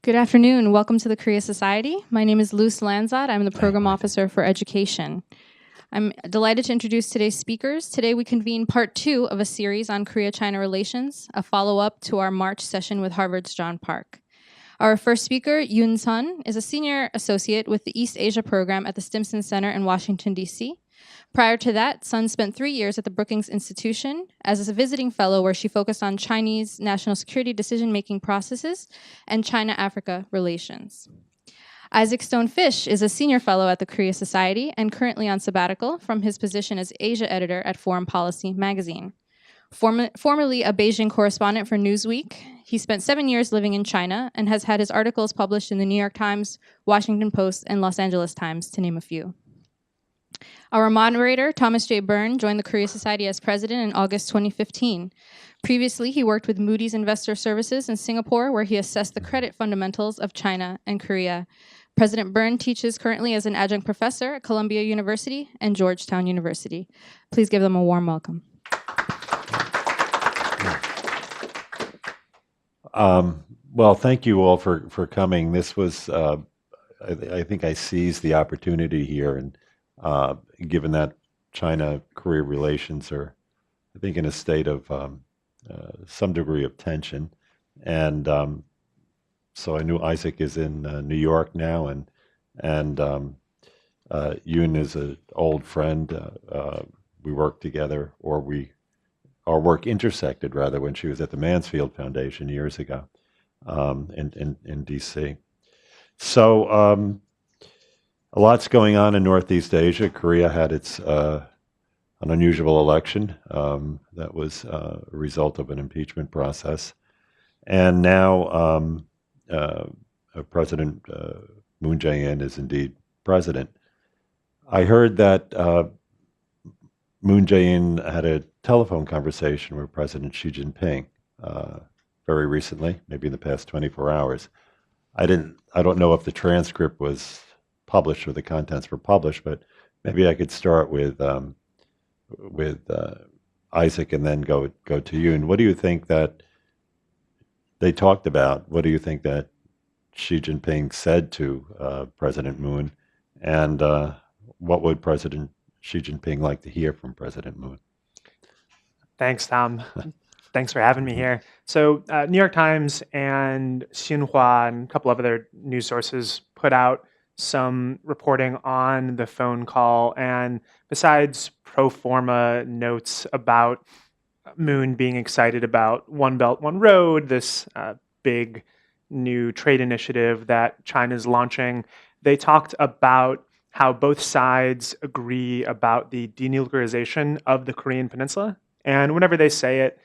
Good afternoon. Welcome to the Korea Society. My name is Luce Lanzat. I'm the Program Officer for Education. I'm delighted to introduce today's speakers. Today we convene part 2 of a series on Korea-China relations, a follow-up to our March session with Harvard's John Park. Our first speaker, Yoon-sun, is a senior associate with the East Asia program at the Stimson Center in Washington, D.C. Prior to that, Sun spent 3 years at the Brookings Institution as a visiting fellow where she focused on Chinese national security decision-making processes and China-Africa relations. Isaac Stone-Fish is a senior fellow at the Korea Society and currently on sabbatical from his position as Asia editor at Foreign Policy magazine. Formerly a Beijing correspondent for Newsweek, he spent 7 years living in China and has had his articles published in the New York Times, Washington Post, and Los Angeles Times, to name a few. Our moderator, Thomas J. Byrne, joined the Korea Society as president in August 2015. Previously, he worked with Moody's Investor Services in Singapore, where he assessed the credit fundamentals of China and Korea. President Byrne teaches currently as an adjunct professor at Columbia University and Georgetown University. Please give them a warm welcome. Well, thank you all for coming. This was, I think I seized the opportunity here, and given that China-Korea relations are, I think, in a state of some degree of tension. And so I knew Isaac is in New York now, and Yoon is an old friend. We worked together, or our work intersected, rather, when she was at the Mansfield Foundation years ago in D.C. So a lot's going on in Northeast Asia. Korea had an unusual election that was a result of an impeachment process. And now President Moon Jae-in is indeed president. I heard that Moon Jae-in had a telephone conversation with President Xi Jinping very recently, maybe in the past 24 hours. I don't know if the transcript was published or the contents were published, but maybe I could start with Isaac and then go to you. And what do you think that they talked about? What do you think that Xi Jinping said to President Moon? And what would President Xi Jinping like to hear from President Moon? Thanks, Tom. Thanks for having me here. So New York Times and Xinhua and a couple of other news sources put out some reporting on the phone call. And besides pro forma notes about Moon being excited about One Belt, One Road, this big new trade initiative that China's launching, they talked about how both sides agree about the denuclearization of the Korean Peninsula. And whenever they say it,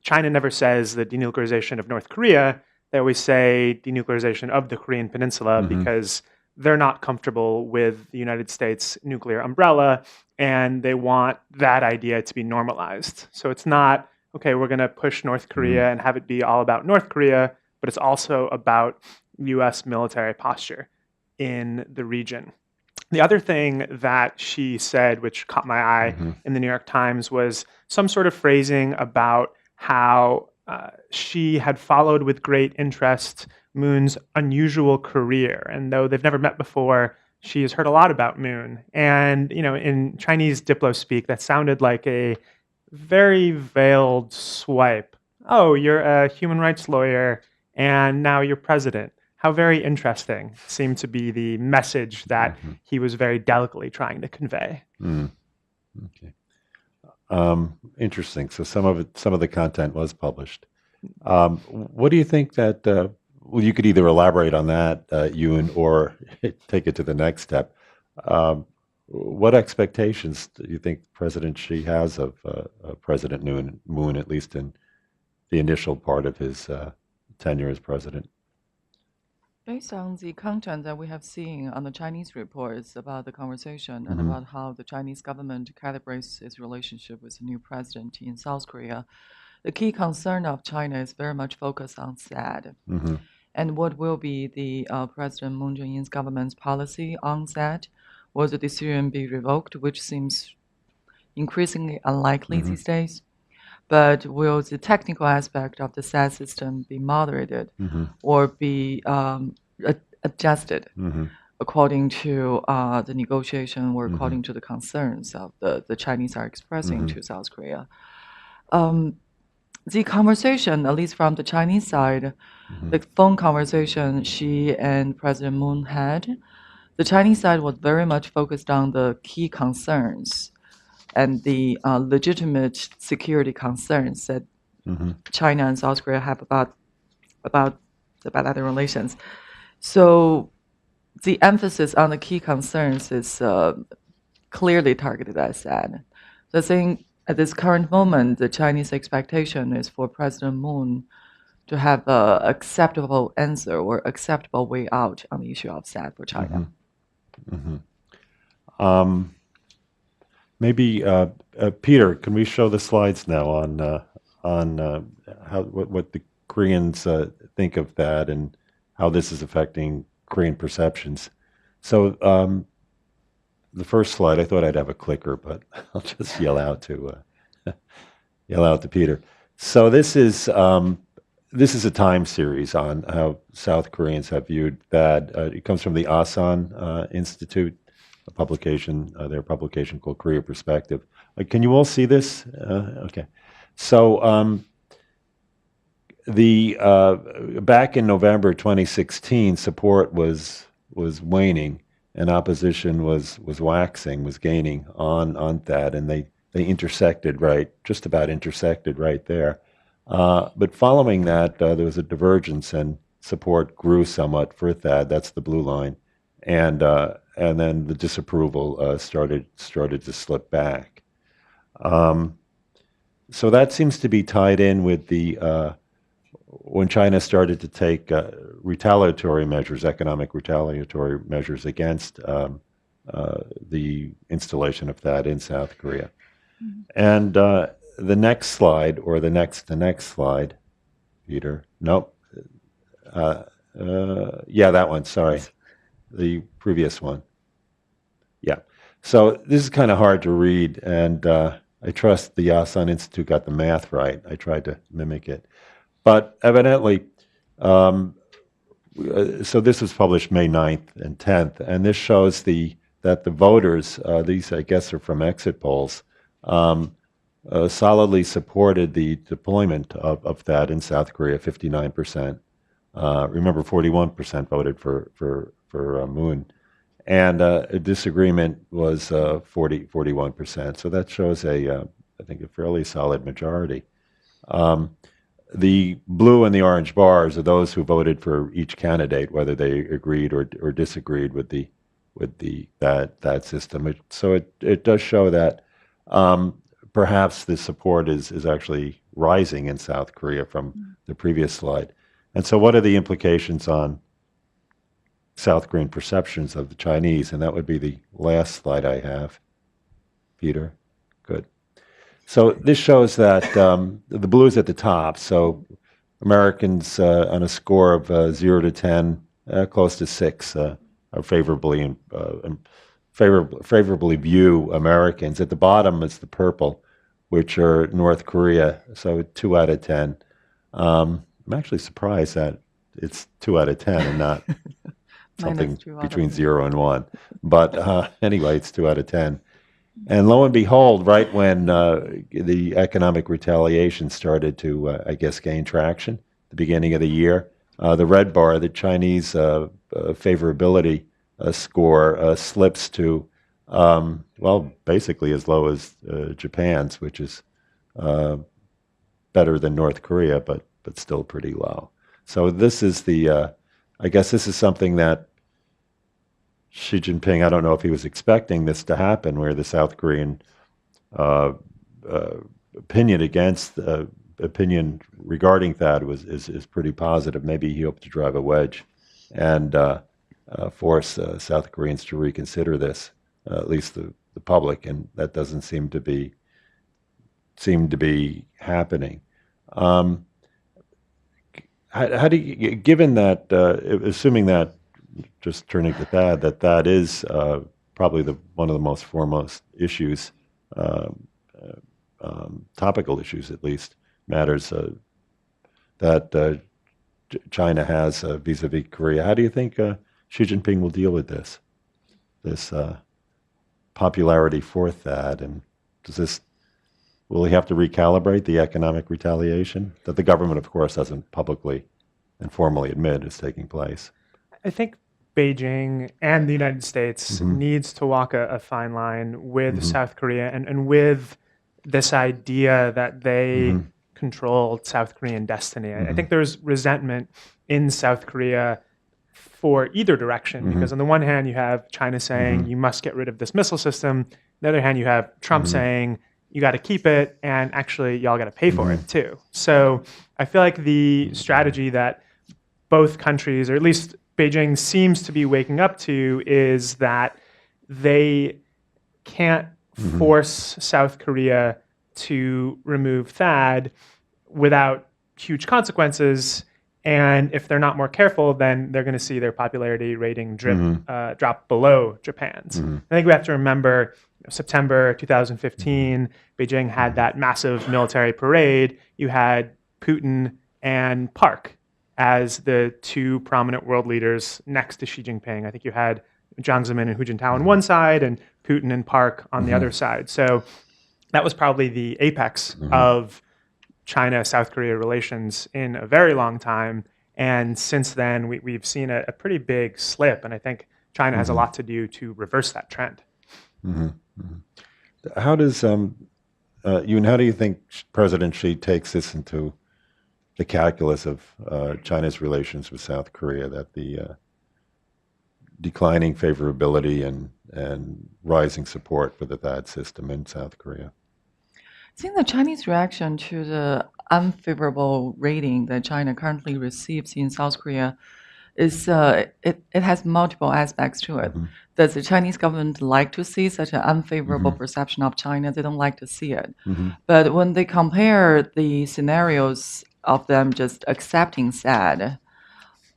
China never says the denuclearization of North Korea. They always say denuclearization of the Korean Peninsula because they're not comfortable with the United States nuclear umbrella, and they want that idea to be normalized. So it's not, okay, we're going to push North Korea and have it be all about North Korea, but it's also about U.S. military posture in the region. The other thing that she said, which caught my eye in the New York Times, was some sort of phrasing about how she had followed with great interest Moon's unusual career. And though they've never met before, she has heard a lot about Moon. And, you know, in Chinese Diplo speak, that sounded like a very veiled swipe. Oh, you're a human rights lawyer, and now you're president. How very interesting seemed to be the message that he was very delicately trying to convey. Okay. Interesting. So some of the content was published. What do you think that? Well, you could either elaborate on that, Ewan, or take it to the next step. What expectations do you think President Xi has of President Moon, at least in the initial part of his tenure as president? Based on the content that we have seen on the Chinese reports about the conversation and about how the Chinese government calibrates its relationship with the new president in South Korea, the key concern of China is very much focused on THAAD. And what will be the President Moon Jae-in's government's policy on THAAD? Will the decision be revoked, which seems increasingly unlikely these days? but will the technical aspect of the SAD system be moderated or be adjusted according to the negotiation or according to the concerns of the Chinese are expressing to South Korea? The conversation, at least from the Chinese side, the phone conversation Xi and President Moon had, the Chinese side was very much focused on the key concerns and the legitimate security concerns that China and South Korea have about the bilateral relations. So the emphasis on the key concerns is clearly targeted at that. So I think at this current moment, the Chinese expectation is for President Moon to have an acceptable answer or acceptable way out on the issue of SAD for China. Maybe Peter, can we show the slides now on how what the Koreans think of that and how this is affecting Korean perceptions? So the first slide, I thought I'd have a clicker, but I'll just yell out to Peter. So this is a time series on how South Koreans have viewed that. It comes from the Asan Institute, a publication, their publication called Korea Perspective. Can you all see this? Okay. So back in November 2016, support was waning and opposition was waxing, was gaining on that, and they intersected just about intersected right there. But following that, there was a divergence and support grew somewhat for THAAD. That's the blue line, and then the disapproval started to slip back. So that seems to be tied in with the when China started to take retaliatory measures, economic retaliatory measures against the installation of THAAD in South Korea. And the next slide, or the next slide, Peter. Nope. Yeah, that one. Sorry, the previous one. Yeah. So this is kind of hard to read, and I trust the Asan Institute got the math right. I tried to mimic it, but evidently, so this was published May 9th and 10th, and this shows that the voters, these I guess are from exit polls, solidly supported the deployment of that in South Korea, 59%. Remember, 41% voted for Moon. And a disagreement was 41%. So that shows I think, a fairly solid majority. The blue and the orange bars are those who voted for each candidate, whether they agreed or disagreed with that system. So it does show that perhaps the support is actually rising in South Korea from the previous slide. And so what are the implications on South Korean perceptions of the Chinese? And that would be the last slide I have. Peter? Good. So this shows that the blue is at the top. So Americans on a score of 0 to 10, close to 6, are favorably view Americans. At the bottom is the purple, which are North Korea, so 2 out of 10. I'm actually surprised that it's 2 out of 10 and not something between 0 and 1. But anyway, it's 2 out of 10. And lo and behold, right when the economic retaliation started to, I guess, gain traction, the beginning of the year, the red bar, the Chinese favorability score slips to, well, basically as low as Japan's, which is better than North Korea, but still pretty low. So this is I guess this is something that Xi Jinping, I don't know if he was expecting this to happen, where the South Korean opinion regarding THAAD is pretty positive. Maybe he hoped to drive a wedge and force South Koreans to reconsider this, at least the public, and that doesn't seem to be happening. How do you, given that, assuming that, just turning to that is probably one of the most foremost issues on topical issues at least, matters that China has vis-a-vis Korea. How do you think Xi Jinping will deal with this popularity for THAAD, and will he have to recalibrate the economic retaliation that the government, of course, doesn't publicly and formally admit is taking place? I think Beijing and the United States needs to walk a fine line with South Korea and with this idea that they controlled South Korean destiny. I think there's resentment in South Korea for either direction, because on the one hand, you have China saying you must get rid of this missile system. On the other hand, you have Trump saying you got to keep it, and actually y'all got to pay for it too. So I feel like the strategy that both countries, or at least Beijing, seems to be waking up to is that they can't force South Korea to remove THAAD without huge consequences. And if they're not more careful, then they're going to see their popularity rating drop below Japan's. I think we have to remember September 2015, Beijing had that massive military parade. You had Putin and Park as the two prominent world leaders next to Xi Jinping. I think you had Jiang Zemin and Hu Jintao on one side and Putin and Park on the other side. So that was probably the apex of China-South Korea relations in a very long time. And since then, we've seen a pretty big slip. And I think China has a lot to do to reverse that trend. How does, Yoon, how do you think President Xi takes this into the calculus of China's relations with South Korea, that the declining favorability and rising support for the THAAD system in South Korea? I think the Chinese reaction to the unfavorable rating that China currently receives in South Korea is it has multiple aspects to it. Does the Chinese government like to see such an unfavorable perception of China? They don't like to see it. But when they compare the scenarios of them just accepting THAAD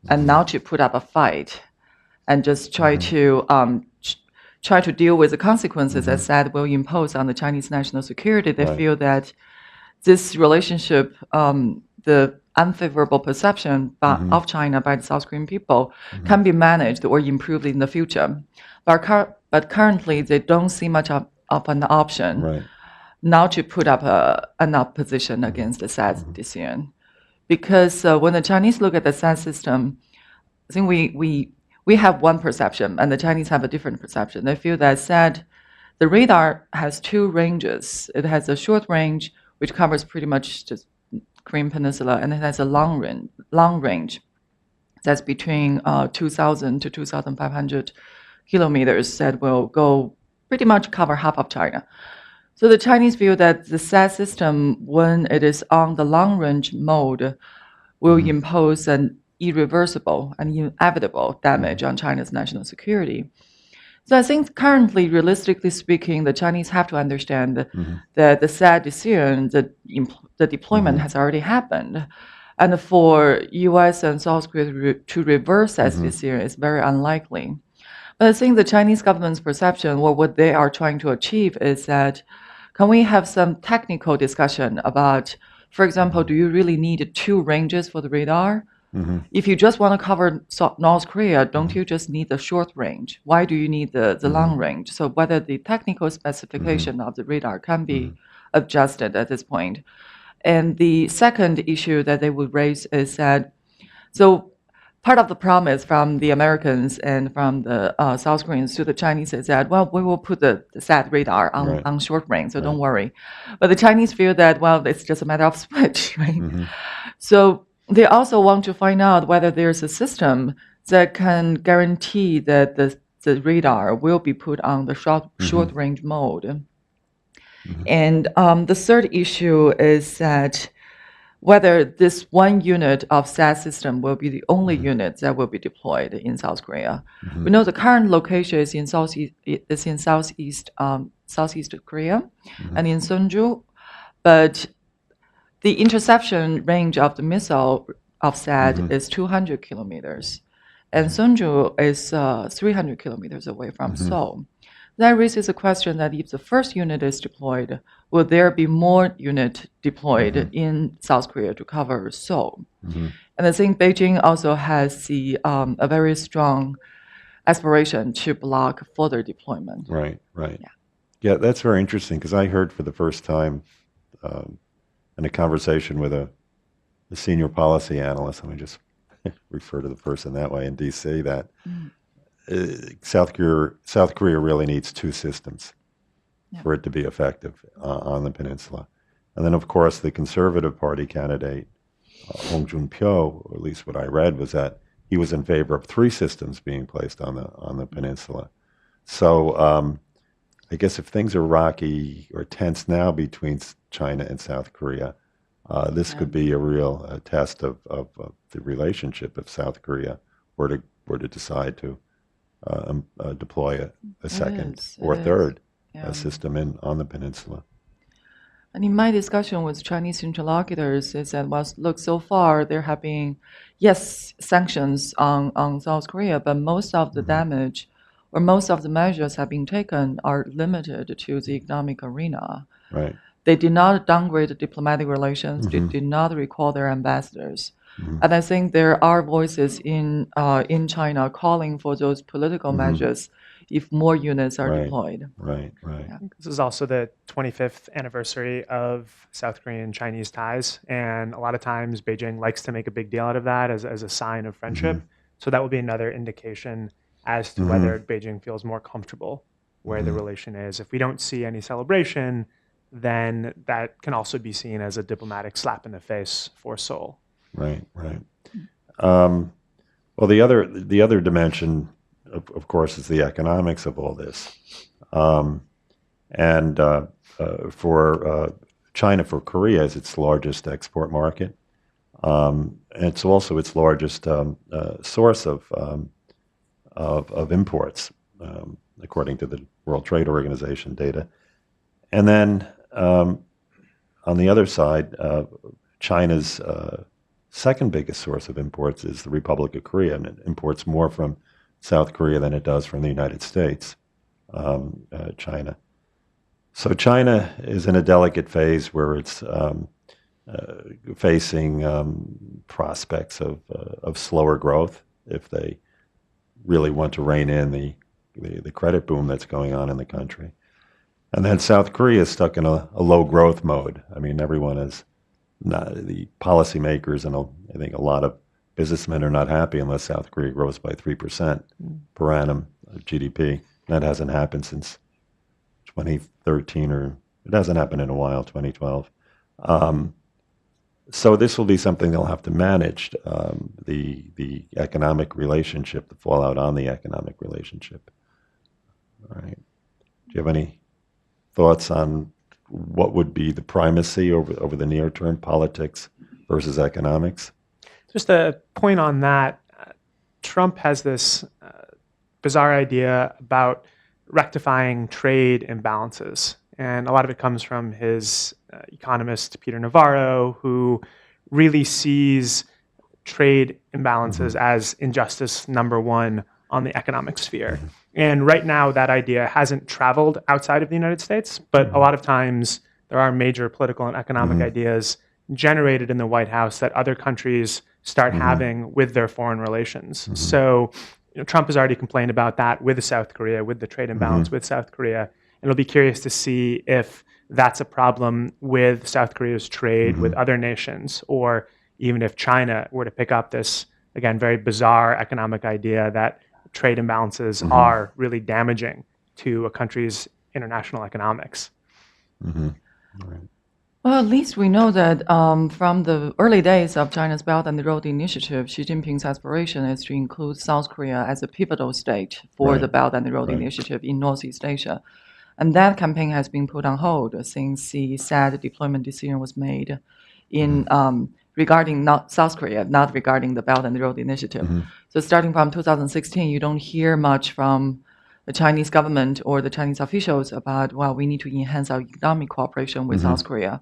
and now to put up a fight and just try to deal with the consequences that THAAD will impose on the Chinese national security, they feel that this relationship, the unfavorable perception of China by the South Korean people can be managed or improved in the future. But currently, they don't see much of an option now to put up an opposition against the THAAD decision. Because when the Chinese look at the THAAD system, I think we have one perception, and the Chinese have a different perception. They feel that THAAD, the radar has two ranges. It has a short range, which covers pretty much just Korean Peninsula, and it has a long range that's between 2,000 to 2,500 kilometers that will go pretty much cover half of China. So the Chinese feel that the THAAD system, when it is on the long-range mode, will impose an irreversible and inevitable damage on China's national security. So I think currently, realistically speaking, the Chinese have to understand that the THAAD decision, the deployment has already happened. And for US and South Korea to reverse that decision is very unlikely. But I think the Chinese government's perception, or what they are trying to achieve, is that can we have some technical discussion about, for example, do you really need two ranges for the radar? If you just want to cover North Korea, don't you just need the short range? Why do you need the long range? So whether the technical specification of the radar can be adjusted at this point. And the second issue that they would raise is that, so part of the promise from the Americans and from the South Koreans to the Chinese is that, well, we will put the THAAD radar on short range, so don't worry. But the Chinese feel that, well, it's just a matter of switch, right? So they also want to find out whether there's a system that can guarantee that the radar will be put on the short range mode. And the third issue is that whether this one unit of THAAD system will be the only unit that will be deployed in South Korea. We know the current location is in southeast Korea and in Sunju, but the interception range of the missile of THAAD is 200 kilometers, and Sunju is 300 kilometers away from Seoul. That raises a question that if the first unit is deployed, will there be more unit deployed in South Korea to cover Seoul? And I think Beijing also has a very strong aspiration to block further deployment. Right, right. Yeah, that's very interesting because I heard for the first time in a conversation with a senior policy analyst, let me just refer to the person that way in D.C., that South Korea really needs two systems for it to be effective on the peninsula. And then, of course, the Conservative Party candidate, Hong Jun-pyo, or at least what I read, was that he was in favor of three systems being placed on the peninsula. So I guess if things are rocky or tense now between China and South Korea, this could be a real test of the relationship if South Korea were to decide to deploy a second or third system on the peninsula. And in my discussion with Chinese interlocutors, they said, well, look, so far there have been, yes, sanctions on South Korea, but most of the damage or most of the measures have been taken are limited to the economic arena. Right. They did not downgrade the diplomatic relations. They did not recall their ambassadors. And I think there are voices in China calling for those political measures if more units are deployed. Right, right. Yeah. This is also the 25th anniversary of South Korean-Chinese ties, and a lot of times Beijing likes to make a big deal out of that as a sign of friendship. So that will be another indication as to whether Beijing feels more comfortable where the relation is. If we don't see any celebration, then that can also be seen as a diplomatic slap in the face for Seoul. Right, right. Well, the other dimension, of course, is the economics of all this. And for China, for Korea, is its largest export market. And it's also its largest source of imports, according to the World Trade Organization data. And then on the other side, China's second biggest source of imports is the Republic of Korea, and it imports more from South Korea than it does from the United States, China. So China is in a delicate phase where it's facing prospects of slower growth if they really want to rein in the credit boom that's going on in the country. And then South Korea is stuck in a low growth mode. I mean, everyone is not, the policymakers and I think a lot of businessmen are not happy unless South Korea grows by 3% per annum of GDP. That hasn't happened since 2013, or it hasn't happened in a while, 2012. So this will be something they'll have to manage, the economic relationship, the fallout on the economic relationship. All right. Do you have any thoughts on what would be the primacy over the near term, politics versus economics? Just a point on that, Trump has this bizarre idea about rectifying trade imbalances. And a lot of it comes from his economist, Peter Navarro, who really sees trade imbalances as injustice number one on the economic sphere. And right now, that idea hasn't traveled outside of the United States, but a lot of times there are major political and economic ideas generated in the White House that other countries start having with their foreign relations. So Trump has already complained about that with South Korea, with the trade imbalance with South Korea. And it'll be curious to see if that's a problem with South Korea's trade with other nations, or even if China were to pick up this, again, very bizarre economic idea that trade imbalances are really damaging to a country's international economics. Right. Well, at least we know that from the early days of China's Belt and Road Initiative, Xi Jinping's aspiration is to include South Korea as a pivotal state for the Belt and Road Initiative in Northeast Asia. And that campaign has been put on hold since the sad deployment decision was made in regarding not South Korea, not regarding the Belt and Road Initiative. So starting from 2016, you don't hear much from the Chinese government or the Chinese officials about, well, we need to enhance our economic cooperation with South Korea.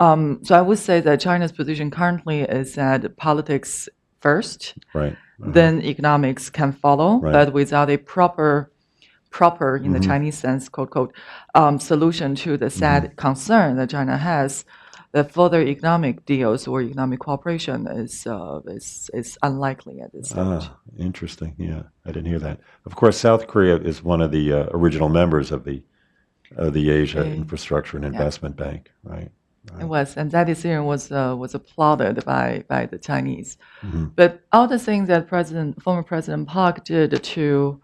So I would say that China's position currently is that politics first, then economics can follow, but without a proper proper, in the Chinese sense, quote, quote, solution to the sad concern that China has, that further economic deals or economic cooperation is unlikely at this stage. Interesting. Yeah, I didn't hear that. Of course, South Korea is one of the original members of the Asia Infrastructure and Investment Bank, right? It was, and that decision was applauded by the Chinese. But all the things that former President Park did to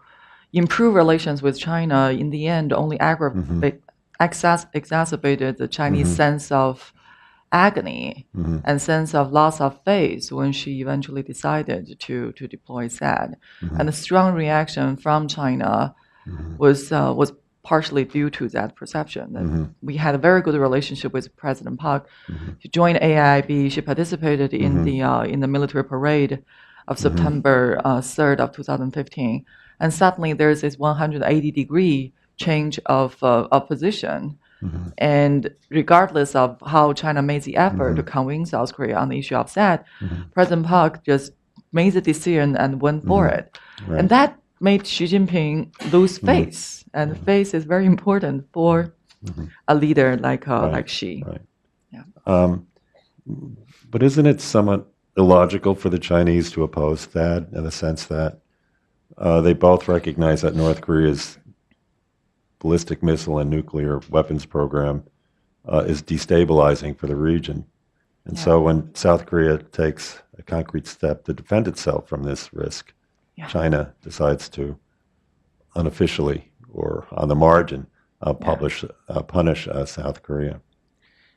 improve relations with China, in the end, only exacerbated the Chinese sense of agony and sense of loss of faith when she eventually decided to deploy THAAD. And the strong reaction from China was partially due to that perception. And we had a very good relationship with President Park. She joined AIIB. She participated in the military parade of September 3rd of 2015. And suddenly there's this 180-degree change of position. And regardless of how China made the effort to convince South Korea on the issue of THAAD, President Park just made the decision and went for it. Right. And that made Xi Jinping lose faith. And faith is very important for a leader like Xi. Right. Yeah. But isn't it somewhat illogical for the Chinese to oppose THAAD in the sense that they both recognize that North Korea's ballistic missile and nuclear weapons program is destabilizing for the region? And so when South Korea takes a concrete step to defend itself from this risk, China decides to unofficially or on the margin punish South Korea.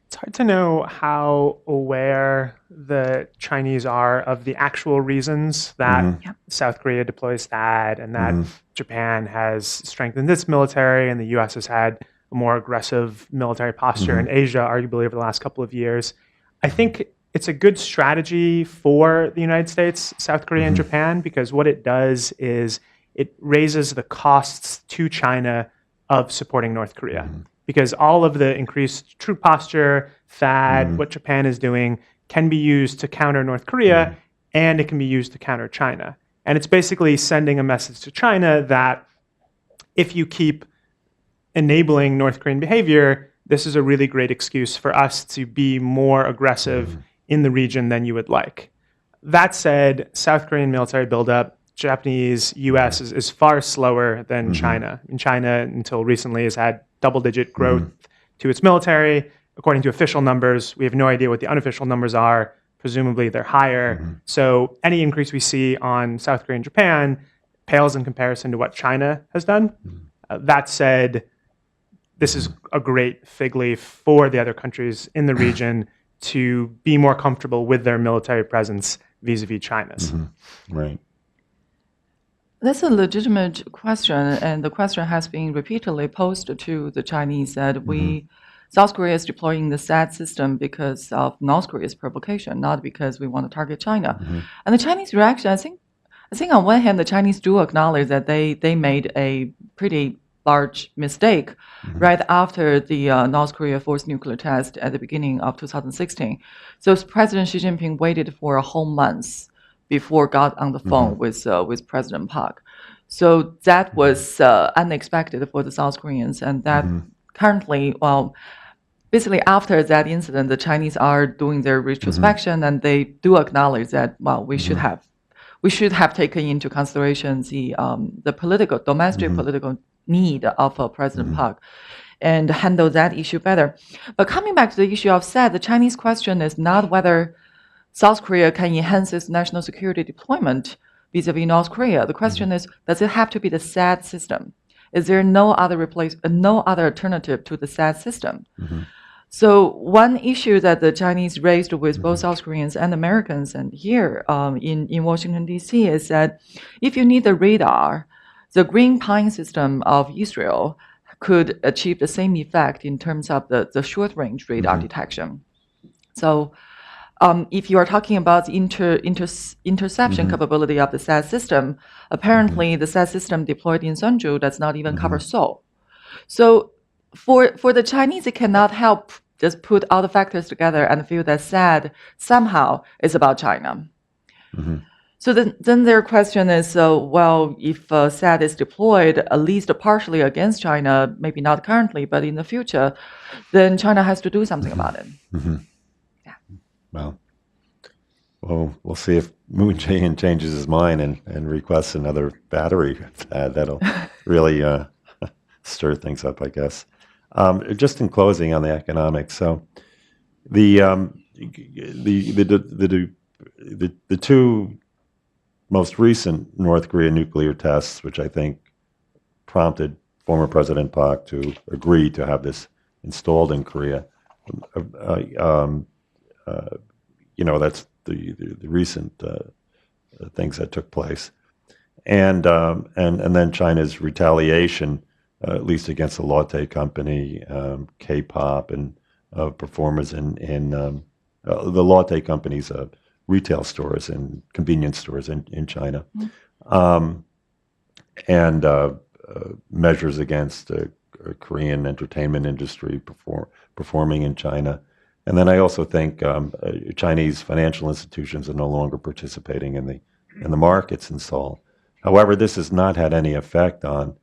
It's hard to know how aware the Chinese are of the actual reasons that South Korea deploys THAAD and that Japan has strengthened its military and the U.S. has had a more aggressive military posture in Asia, arguably over the last couple of years. I think it's a good strategy for the United States, South Korea, and Japan, because what it does is it raises the costs to China of supporting North Korea. Because all of the increased troop posture, THAAD, what Japan is doing, can be used to counter North Korea, and it can be used to counter China. And it's basically sending a message to China that if you keep enabling North Korean behavior, this is a really great excuse for us to be more aggressive in the region than you would like. That said, South Korean military buildup, Japanese, US is far slower than China. And China, until recently, has had double-digit growth to its military. According to official numbers, we have no idea what the unofficial numbers are. Presumably, they're higher. So any increase we see on South Korea and Japan pales in comparison to what China has done. That said, this is a great fig leaf for the other countries in the region to be more comfortable with their military presence vis-a-vis China's. Right. That's a legitimate question, and the question has been repeatedly posed to the Chinese that South Korea is deploying the THAAD system because of North Korea's provocation, not because we want to target China. And the Chinese reaction, I think on one hand, the Chinese do acknowledge that they made a pretty large mistake right after the North Korea forced nuclear test at the beginning of 2016. So President Xi Jinping waited for a whole month before got on the phone with President Park. So that was unexpected for the South Koreans, and that currently, basically after that incident, the Chinese are doing their retrospection, and they do acknowledge that, we should have taken into consideration the domestic political need of President Park and handle that issue better. But coming back to the issue of THAAD, the Chinese question is not whether South Korea can enhance its national security deployment vis-a-vis North Korea. The question is, does it have to be the THAAD system? Is there no other alternative to the THAAD system? So one issue that the Chinese raised with both South Koreans and Americans and here in Washington, D.C. is that if you need the radar, the Green Pine system of Israel could achieve the same effect in terms of the short-range radar detection. So if you are talking about the interception capability of the THAAD system, apparently the THAAD system deployed in Sunju does not even cover Seoul. So for the Chinese, it cannot help just put all the factors together and feel that THAAD somehow is about China. So then their question is, well, if SAD is deployed at least partially against China, maybe not currently, but in the future, then China has to do something about it. Well, we'll see if Moon Jae-in changes his mind and requests another battery. That'll really stir things up, I guess. Just in closing on the economics, so the two most recent North Korea nuclear tests, which I think prompted former President Park to agree to have this installed in Korea. That's the recent things that took place, and then China's retaliation, at least against the Lotte Company, K-pop, and performers in the Lotte Company's retail stores and convenience stores in China, and measures against Korean entertainment industry performing in China. And then I also think Chinese financial institutions are no longer participating in the markets in Seoul. However, this has not had any effect on,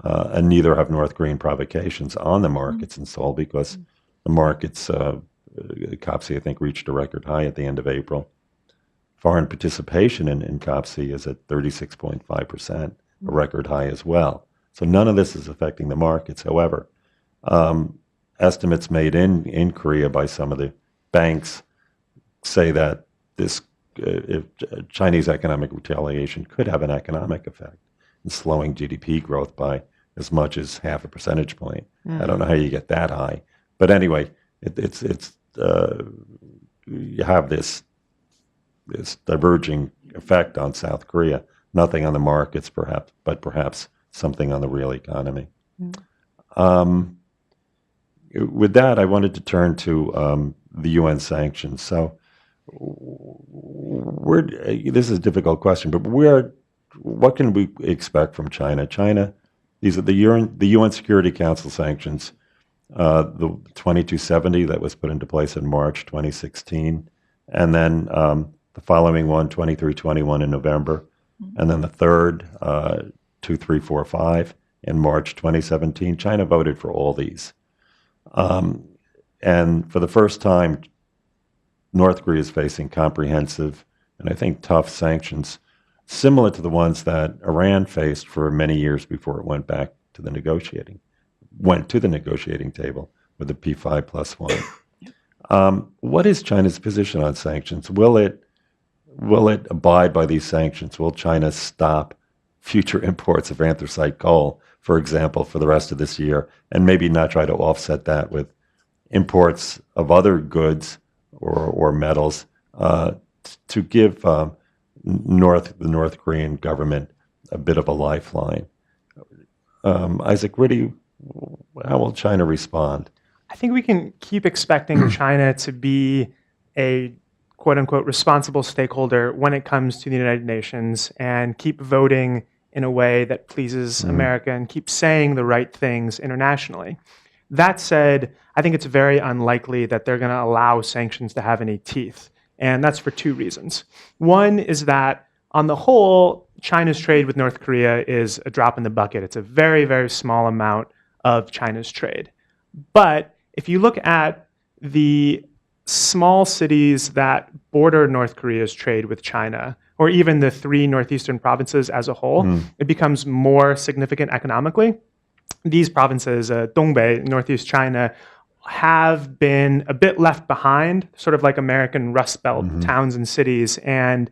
and neither have North Korean provocations on the markets in Seoul, because the markets, COPSI, I think, reached a record high at the end of April. Foreign participation in COPSI is at 36.5%, a record high as well. So none of this is affecting the markets. However, estimates made in Korea by some of the banks say that this if Chinese economic retaliation could have an economic effect in slowing GDP growth by as much as half a percentage point. I don't know how you get that high, but anyway, it's you have this diverging effect on South Korea. Nothing on the markets, perhaps, but perhaps something on the real economy. With that, I wanted to turn to the UN sanctions. So, this is a difficult question, but what can we expect from China? These are the UN Security Council sanctions, the 2270 that was put into place in March 2016, and then the following one, 2321 in November, and then the third, 2345 in March 2017. China voted for all these. And for the first time, North Korea is facing comprehensive and I think tough sanctions, similar to the ones that Iran faced for many years before it went to the negotiating table with the P5+1. What is China's position on sanctions? Will it abide by these sanctions? Will China stop future imports of anthracite coal, for example, for the rest of this year, and maybe not try to offset that with imports of other goods or metals to give the North Korean government a bit of a lifeline? Isaac, how will China respond? I think we can keep expecting China to be a quote-unquote responsible stakeholder when it comes to the United Nations, and keep voting in a way that pleases America and keep saying the right things internationally. That said, I think it's very unlikely that they're going to allow sanctions to have any teeth, and that's for two reasons. One is that, on the whole, China's trade with North Korea is a drop in the bucket. It's a very, very small amount of China's trade. But if you look at the small cities that border North Korea's trade with China, or even the 3 northeastern provinces as a whole, it becomes more significant economically. These provinces, Dongbei, northeast China, have been a bit left behind, sort of like American Rust Belt towns and cities, and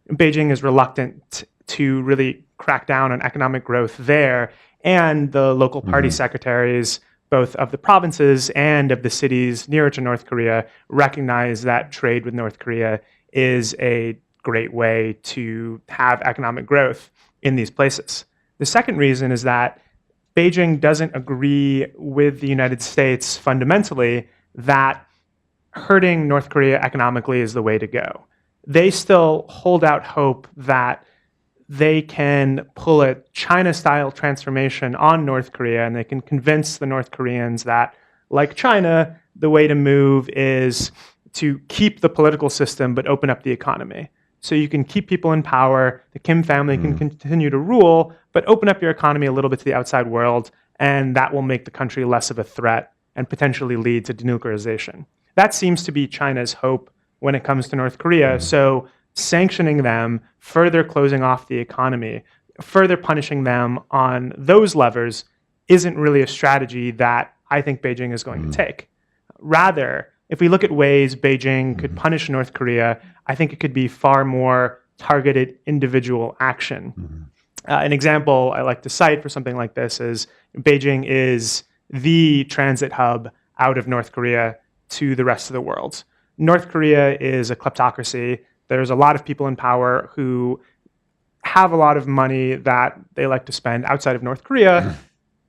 Beijing is reluctant to really crack down on economic growth there, and the local party secretaries, both of the provinces and of the cities nearer to North Korea, recognize that trade with North Korea is a great way to have economic growth in these places. The second reason is that Beijing doesn't agree with the United States fundamentally that hurting North Korea economically is the way to go. They still hold out hope that they can pull a China-style transformation on North Korea, and they can convince the North Koreans that, like China, the way to move is to keep the political system but open up the economy. so you can keep people in power, the Kim family can continue to rule, but open up your economy a little bit to the outside world, and that will make the country less of a threat and potentially lead to denuclearization. That seems to be China's hope when it comes to North Korea. So sanctioning them, further closing off the economy, further punishing them on those levers isn't really a strategy that I think Beijing is going to take. Rather, if we look at ways Beijing could punish North Korea, I think it could be far more targeted individual action. An example I like to cite for something like this is Beijing is the transit hub out of North Korea to the rest of the world. North Korea is a kleptocracy. There's a lot of people in power who have a lot of money that they like to spend outside of North Korea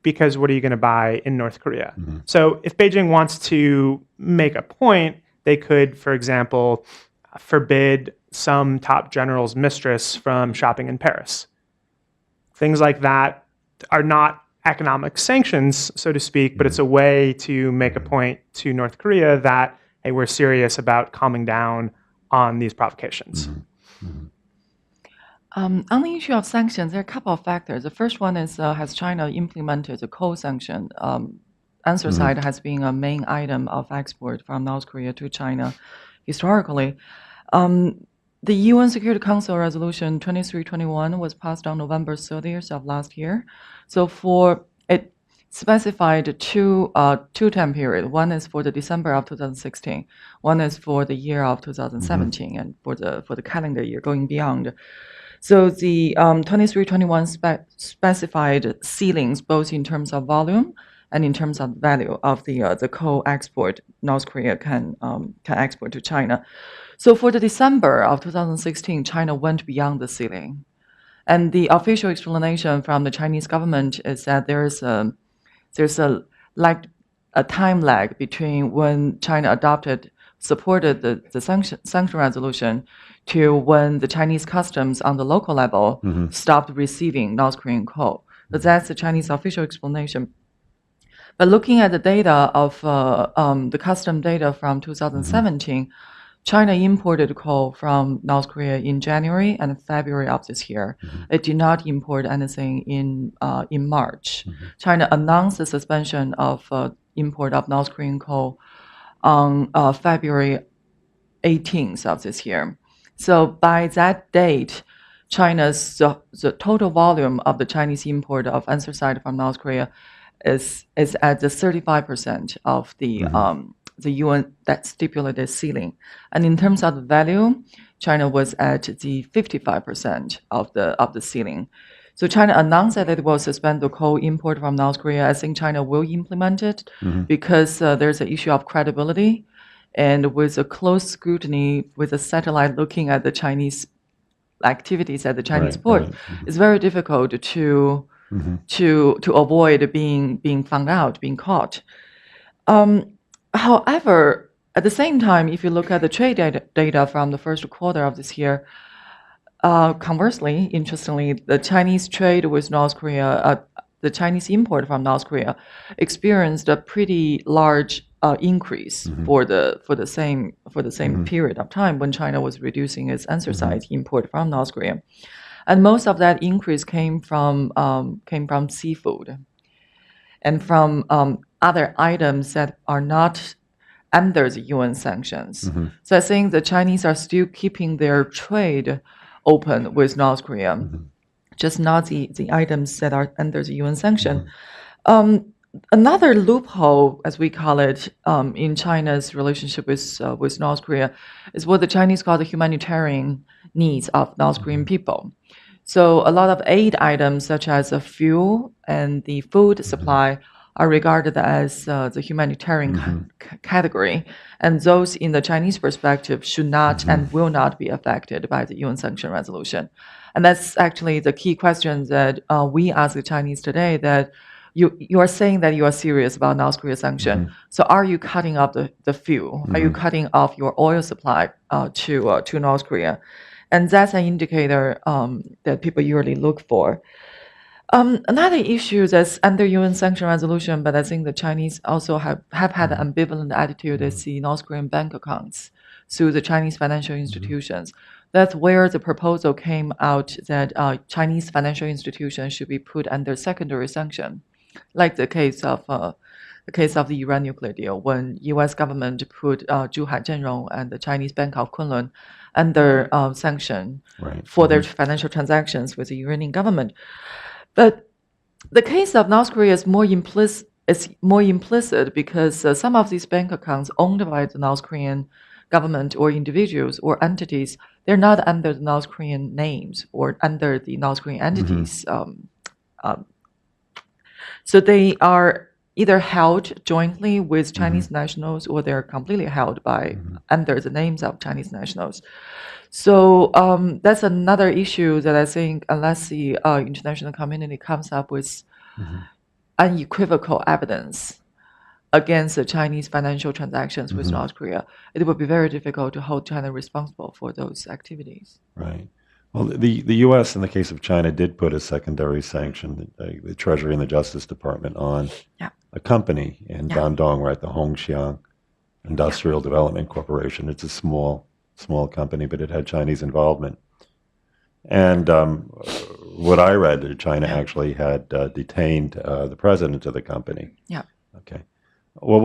because what are you going to buy in North Korea? So if Beijing wants to make a point, they could, for example, forbid some top general's mistress from shopping in Paris. Things like that are not economic sanctions, so to speak, but it's a way to make a point to North Korea that, hey, we're serious about calming down on these provocations. On the issue of sanctions, there are a couple of factors. The first one is, has China implemented the coal sanction? Anthracite has been a main item of export from North Korea to China historically. The UN Security Council Resolution 2321 was passed on November 30th of last year. So it specified two time periods. One is for the December of 2016. One is for the year of 2017 and for the calendar year going beyond. So the 2321 specified ceilings both in terms of volume and in terms of value of the coal export North Korea can export to China. So for the December of 2016, China went beyond the ceiling. And the official explanation from the Chinese government is that there's a time lag between when China supported the sanction resolution to when the Chinese customs on the local level stopped receiving North Korean coal. But that's the Chinese official explanation. But looking at the data of the custom data from 2017, China imported coal from North Korea in January and February of this year. It did not import anything in March. China announced the suspension of import of North Korean coal on February 18th of this year. So by that date, China's the total volume of the Chinese import of anthracite from North Korea is at the 35% of the UN that stipulated ceiling. And in terms of the value, China was at the 55% of the ceiling. So China announced that it will suspend the coal import from North Korea. I think China will implement it because there's an issue of credibility. And with a close scrutiny, with a satellite looking at the Chinese activities at the Chinese port, it's very difficult to avoid being found out, being caught. However, at the same time, if you look at the trade data from the first quarter of this year, conversely, interestingly, the Chinese trade with North Korea, the Chinese import from North Korea, experienced a pretty large increase for the same period of time when China was reducing its anthracite import from North Korea, and most of that increase came from seafood and from other items that are not under the UN sanctions. So I think the Chinese are still keeping their trade open with North Korea, just not the items that are under the UN sanction. Another loophole, as we call it, in China's relationship with North Korea is what the Chinese call the humanitarian needs of North Korean people. So a lot of aid items such as fuel and the food supply are regarded as the humanitarian category, and those in the Chinese perspective should not and will not be affected by the UN sanction resolution. And that's actually the key question that we ask the Chinese today, that you are saying that you are serious about North Korea sanction. So are you cutting off the fuel? Are you cutting off your oil supply to North Korea? And that's an indicator that people usually look for. Another issue that's under UN sanction resolution, but I think the Chinese also have had an ambivalent attitude, is the North Korean bank accounts. through the Chinese financial institutions. That's where the proposal came out that Chinese financial institutions should be put under secondary sanction, like the case of the Iran nuclear deal, when U.S. government put Geun-hye Zhenrong and the Chinese bank of Kunlun under sanction for their financial transactions with the Iranian government. But the case of North Korea is more implicit. Because some of these bank accounts owned by the North Korean government or individuals or entities, they're not under the North Korean names or under the North Korean entities. So they are either held jointly with Chinese nationals or they're completely held by under the names of Chinese nationals. So that's another issue that I think unless the international community comes up with unequivocal evidence against the Chinese financial transactions with North Korea, it would be very difficult to hold China responsible for those activities. Right. Well, the U.S. in the case of China did put a secondary sanction, the Treasury and the Justice Department, on a company in Dandong, right, the Hongxiang Industrial Development Corporation. It's a small company, but it had Chinese involvement. And what I read, China actually had detained the president of the company. Yeah. Okay. Well,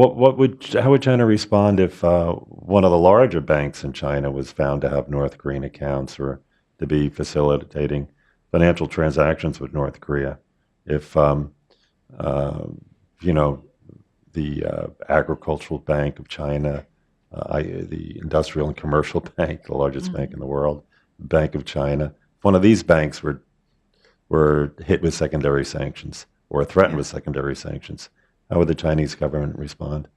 how would China respond if one of the larger banks in China was found to have North Korean accounts or to be facilitating financial transactions with North Korea? If the Agricultural Bank of China, the Industrial and Commercial Bank, the largest bank in the world, Bank of China, if one of these banks were hit with secondary sanctions or threatened with secondary sanctions, how would the Chinese government respond?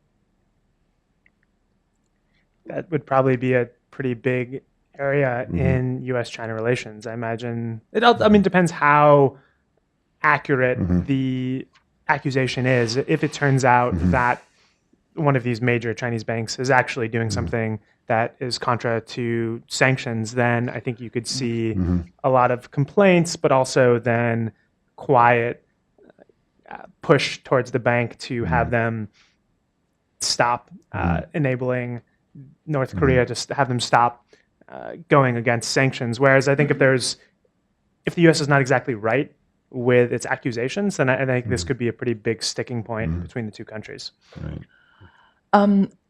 That would probably be a pretty big area in U.S.-China relations. I imagine it depends how accurate the accusation is. If it turns out that one of these major Chinese banks is actually doing something that is contra to sanctions, then I think you could see a lot of complaints, but also then quiet push towards the bank to have them stop enabling North Korea, to have them stop going against sanctions. Whereas I think if the U.S. is not exactly right with its accusations, then I think this could be a pretty big sticking point between the two countries. Right.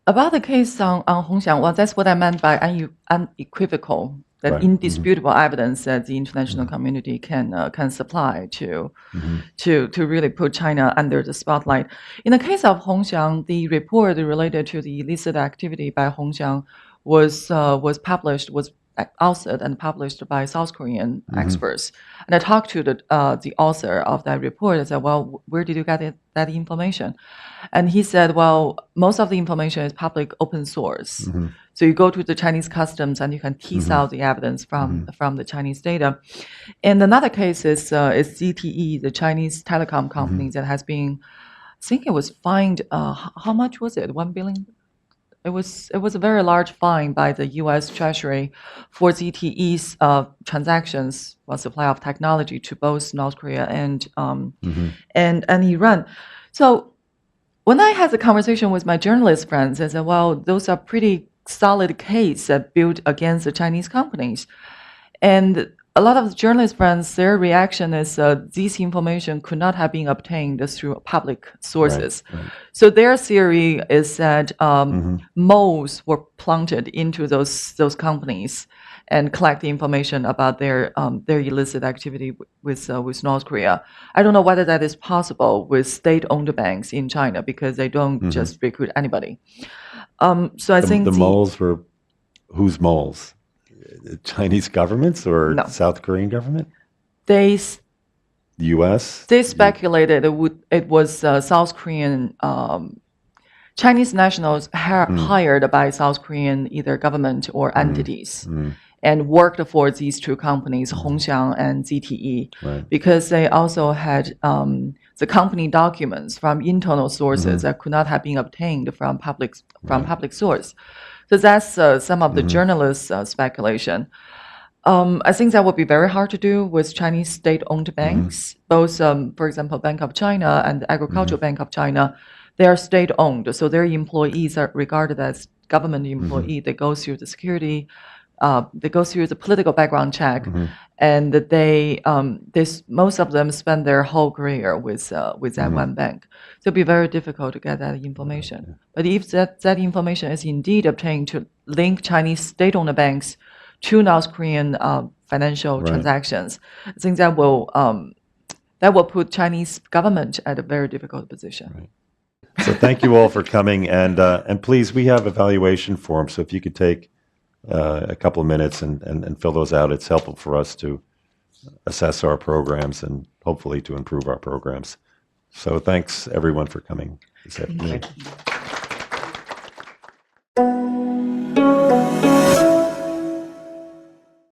About the case on Hongxiang, well, that's what I meant by unequivocal, that indisputable evidence that the international community can supply to really put China under the spotlight. In the case of Hongxiang, the report related to the illicit activity by Hongxiang was authored and published by South Korean experts. And I talked to the author of that report and said, well, where did you get that information? And he said, well, most of the information is public open source. So you go to the Chinese customs and you can tease out the evidence from the Chinese data. And another case is ZTE, the Chinese telecom company that has been, I think it was fined, how much was it? 1 billion? It was a very large fine by the U.S. Treasury for ZTE's transactions, supply of technology to both North Korea and Iran. So when I had the conversation with my journalist friends, I said, well, those are pretty solid cases that built against the Chinese companies. And a lot of the journalist friends, their reaction is this information could not have been obtained through public sources. Right. So their theory is that moles were planted into those companies and collect the information about their illicit activity with North Korea. I don't know whether that is possible with state-owned banks in China because they don't just recruit anybody. So I think the moles were whose moles? Chinese governments or South Korean government? U.S. They speculated it was South Korean Chinese nationals hired by South Korean either government or entities and worked for these two companies, Hongxiang and ZTE, because they also had the company documents from internal sources that could not have been obtained from public source. So that's some of the journalists' speculation. I think that would be very hard to do with Chinese state-owned banks. Both, for example, Bank of China and the Agricultural Bank of China, they are state-owned, so their employees are regarded as government employee that goes through the security, they go through the political background check, and that most of them spend their whole career with that one bank. So it'd be very difficult to get that information. But if that information is indeed obtained to link Chinese state-owned banks to North Korean financial transactions, I think that will put Chinese government at a very difficult position. Right. So thank you all for coming, and please, we have evaluation forms. So if you could take a couple of minutes and fill those out, it's helpful for us to assess our programs and hopefully to improve our programs. So thanks everyone for coming this afternoon.